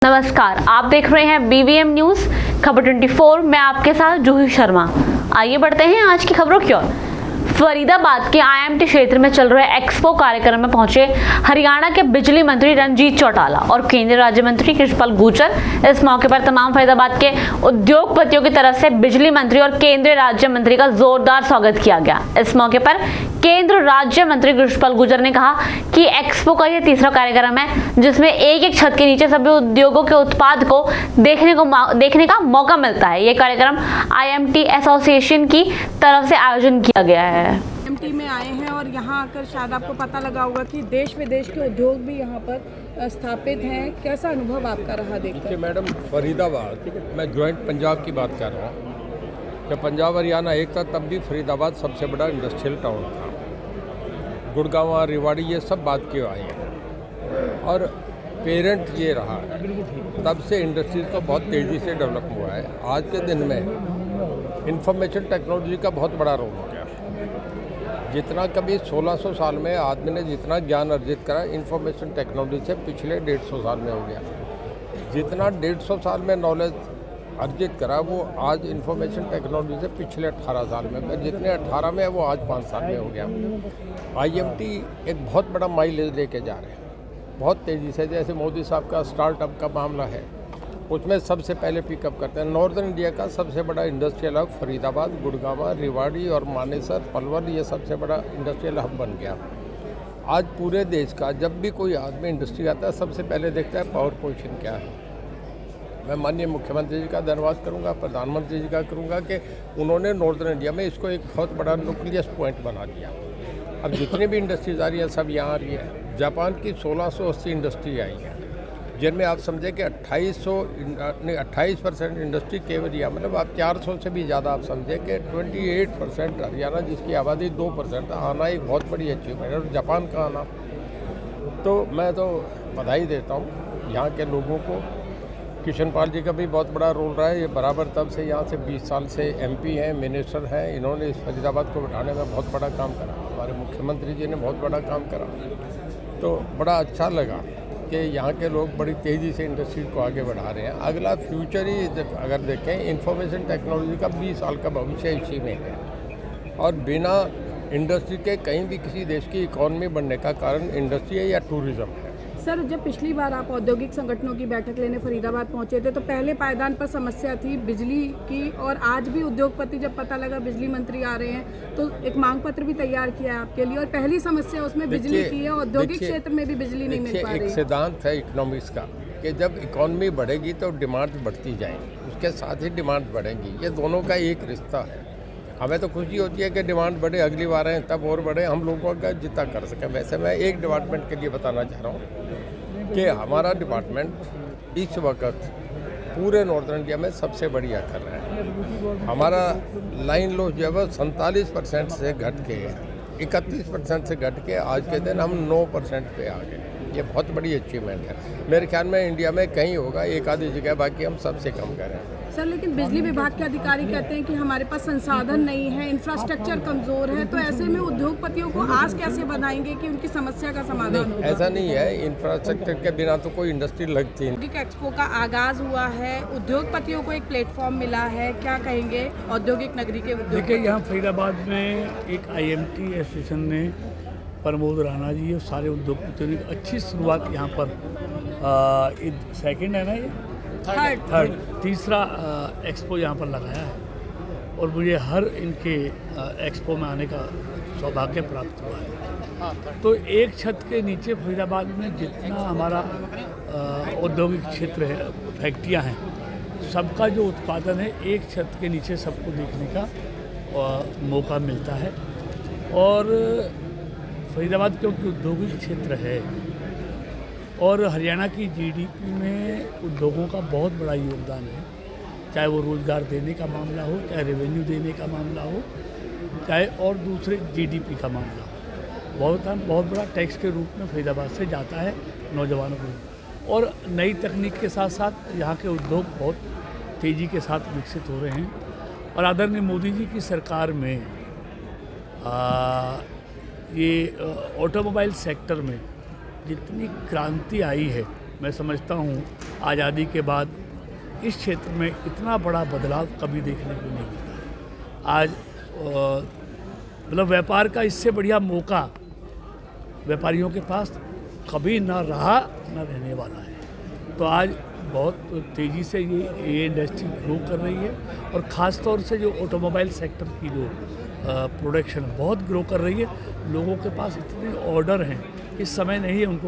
नमस्कार, आप देख रहे हैं BVM न्यूज खबर 24। मैं आपके साथ जूही शर्मा। आइए बढ़ते हैं आज की खबरों की ओर। फरीदाबाद के IMT क्षेत्र में चल रहे एक्सपो कार्यक्रम में पहुंचे हरियाणा के बिजली मंत्री रणजीत चौटाला और केंद्रीय राज्य मंत्री कृष्णपाल गुर्जर। इस मौके पर तमाम फरीदाबाद के उद्योगपतियों की तरफ से बिजली मंत्री और केंद्रीय राज्य मंत्री का जोरदार स्वागत किया गया। इस मौके पर केंद्र राज्य मंत्री कृष्णपाल गुर्जर ने कहा कि एक्सपो का यह तीसरा कार्यक्रम है जिसमें एक एक छत के नीचे सभी उद्योगों के उत्पाद को देखने का मौका मिलता है। ये कार्यक्रम IMT एसोसिएशन की तरफ से आयोजन किया गया है। IMT में आए हैं और यहाँ आकर शायद आपको पता लगा होगा कि देश विदेश के उद्योग भी यहाँ पर स्थापित हैं। कैसा अनुभव आपका रहा देखकर? देखिए मैडम, फरीदाबाद, मैं जॉइंट पंजाब की बात कर रहा हूँ। जब पंजाब हरियाणा एक था तब भी फरीदाबाद सबसे बड़ा इंडस्ट्रियल टाउन था। गुड़गांव, रेवाड़ी, ये सब बात के आए हैं और पेरेंट ये रहा है। तब से इंडस्ट्रीज को बहुत तेज़ी से डेवलप हुआ है। आज के दिन में इंफॉर्मेशन टेक्नोलॉजी का बहुत बड़ा रोल हो गया। जितना कभी 1600 साल में आदमी ने जितना ज्ञान अर्जित करा इंफॉर्मेशन टेक्नोलॉजी से पिछले 150 साल में हो गया। जितना 150 साल में नॉलेज अर्जित करा वो आज इंफॉर्मेशन टेक्नोलॉजी से पिछले 18 साल में, जितने 18 में है वो आज 5 साल में हो गया। IMT एक बहुत बड़ा माइलेज लेके जा रहे हैं बहुत तेज़ी से। जैसे मोदी साहब का स्टार्टअप का मामला है, उसमें सबसे पहले पिकअप करते हैं। नॉर्दर्न इंडिया का सबसे बड़ा इंडस्ट्रियल हब फरीदाबाद, गुड़गांव, रेवाड़ी और मानेसर, पलवल, ये सबसे बड़ा इंडस्ट्रियल हब बन गया। आज पूरे देश का जब भी कोई आदमी इंडस्ट्री आता है सबसे पहले देखता है पावर पोजीशन क्या है। मैं माननीय मुख्यमंत्री जी का धन्यवाद करूंगा, प्रधानमंत्री जी का करूंगा कि उन्होंने नॉर्दर्न इंडिया में इसको एक बहुत बड़ा न्यूक्लियस पॉइंट बना दिया। अब जितनी भी इंडस्ट्रीज आ रही है सब यहाँ आ रही है। जापान की 1680 इंडस्ट्री आई है जिनमें आप समझे कि 28% इंडस्ट्री केवल यहाँ, मतलब आप 400 से भी ज़्यादा आप समझे कि 28% हरियाणा जिसकी आबादी 2% आना एक बहुत बड़ी अचीवमेंट है। और जापान का आना, तो मैं तो बधाई देता हूँ यहाँ के लोगों को। कृष्णपाल जी का भी बहुत बड़ा रोल रहा है। ये बराबर तब से यहाँ से 20 साल से MP हैं, मिनिस्टर हैं। इन्होंने इस फरीदाबाद को बढ़ाने में बहुत बड़ा काम करा। हमारे मुख्यमंत्री जी ने बहुत बड़ा काम करा। तो बड़ा अच्छा लगा कि यहाँ के लोग बड़ी तेज़ी से इंडस्ट्री को आगे बढ़ा रहे हैं। अगला फ्यूचर ही अगर देखें, इंफॉर्मेशन टेक्नोलॉजी का 20 साल का भविष्य इसी में है। और बिना इंडस्ट्री के कहीं भी किसी देश की इकॉनमी बनने का कारण इंडस्ट्री है या टूरिज़्म है। सर, जब पिछली बार आप औद्योगिक संगठनों की बैठक लेने फरीदाबाद पहुंचे थे तो पहले पायदान पर समस्या थी बिजली की, और आज भी उद्योगपति जब पता लगा बिजली मंत्री आ रहे हैं तो एक मांग पत्र भी तैयार किया है आपके लिए, और पहली समस्या उसमें बिजली की है। औद्योगिक क्षेत्र में भी बिजली नहीं मिल पा रही है। एक सिद्धांत है इकोनॉमिक्स का कि जब इकॉनमी बढ़ेगी तो डिमांड बढ़ती जाएगी, उसके साथ ही डिमांड बढ़ेगी। ये दोनों का एक रिश्ता है। हमें तो खुशी होती है कि डिमांड बढ़े, अगली बार आए तब और बढ़े, हम लोगों का जितना कर सकें। वैसे मैं एक डिपार्टमेंट के लिए बताना चाह रहा हूँ कि हमारा डिपार्टमेंट इस वक्त पूरे नॉर्दर्न इंडिया में सबसे बढ़िया कर रहा है। हमारा लाइन लॉस जो है 47% से घट के 31% से घट के आज के दिन हम 9% पे आ गए। ये बहुत बड़ी अचीवमेंट है। मेरे ख्याल में इंडिया में कहीं होगा एक आधी जगह, बाकी हम सबसे कम कर रहे हैं। सर, लेकिन बिजली विभाग के अधिकारी कहते हैं कि हमारे पास संसाधन नहीं है, इंफ्रास्ट्रक्चर कमज़ोर है, तो ऐसे में उद्योगपतियों को आस कैसे बनाएंगे कि उनकी समस्या का समाधान होगा? ऐसा नहीं है, इंफ्रास्ट्रक्चर के बिना तो कोई इंडस्ट्री लगती नहीं। औद्योगिक एक्सपो का आगाज़ हुआ है, उद्योगपतियों को एक प्लेटफॉर्म मिला है, क्या कहेंगे औद्योगिक नगरी के उद्योग? देखिए, यहाँ फरीदाबाद में एक IMT एसोसिएशन ने प्रमोद राणा जी और सारे उद्योगपतियों ने अच्छी शुरुआत यहाँ पर सेकंड है ना, ये थर्ड तीसरा एक्सपो यहाँ पर लगाया है और मुझे हर इनके एक्सपो में आने का सौभाग्य प्राप्त हुआ है। तो एक छत के नीचे फरीदाबाद में जितना हमारा औद्योगिक क्षेत्र है, फैक्ट्रियाँ हैं, सबका जो उत्पादन है एक छत के नीचे सबको देखने का मौका मिलता है। और फरीदाबाद क्योंकि औद्योगिक क्षेत्र है और हरियाणा की GDP में उद्योगों का बहुत बड़ा योगदान है, चाहे वो रोज़गार देने का मामला हो, चाहे रेवेन्यू देने का मामला हो, चाहे और दूसरे GDP का मामला हो। बहुत बड़ा टैक्स के रूप में फरीदाबाद से जाता है नौजवानों को। और नई तकनीक के साथ साथ यहाँ के उद्योग बहुत तेज़ी के साथ विकसित हो रहे हैं। और आदरणीय मोदी जी की सरकार में ये ऑटोमोबाइल सेक्टर में जितनी क्रांति आई है मैं समझता हूँ आज़ादी के बाद इस क्षेत्र में इतना बड़ा बदलाव कभी देखने को नहीं मिला। आज मतलब व्यापार का इससे बढ़िया मौका व्यापारियों के पास कभी ना रहा ना रहने वाला है। तो आज बहुत तेज़ी से ये इंडस्ट्री ग्रो कर रही है और ख़ास तौर से जो ऑटोमोबाइल सेक्टर की जो प्रोडक्शन बहुत ग्रो कर रही है। लोगों के पास इतने ऑर्डर हैं कि समय नहीं है उनको